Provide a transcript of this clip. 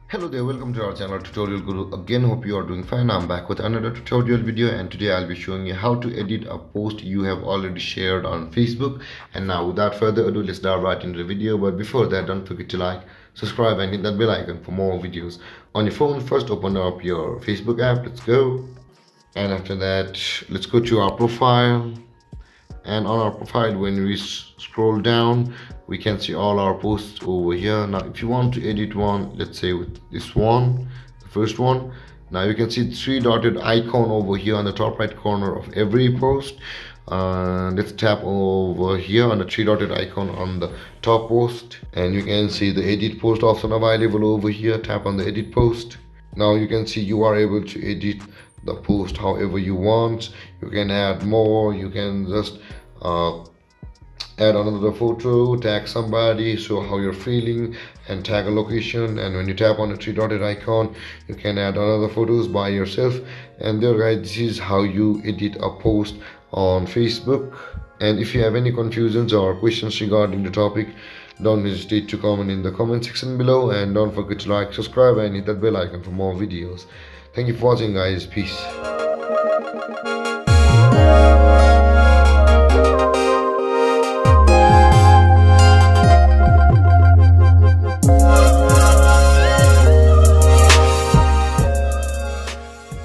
Hello there, welcome to our channel Tutorial Guru. Again, hope you are doing fine. I'm back with another tutorial video, and today I'll be showing you how to edit a post you have already shared on Facebook. And now without further ado, let's dive right into the video. But before that, don't forget to like, subscribe and hit that bell icon for more videos. On your phone, first open up your Facebook app. Let's go. And after that, let's go to our profile. And on our profile, when we scroll down, we can see all our posts over here. Now if you want to edit one, let's say with this one, the first one, now you can see the three dotted icon over here on the top right corner of every post. Let's tap over here on the three dotted icon on the top post, and you can see the edit post option available over here. Tap on the edit post. Now you can see you are able to edit the post however you want. You can add more, you can just add another photo, tag somebody, show how you're feeling, and tag a location. And when you tap on the three dotted icon, you can add another photos by yourself. And there guys, this is how you edit a post on Facebook. And if you have any confusions or questions regarding the topic, don't hesitate to comment in the comment section below, and don't forget to like, subscribe and hit that bell icon for more videos. Thank you for watching guys. Peace.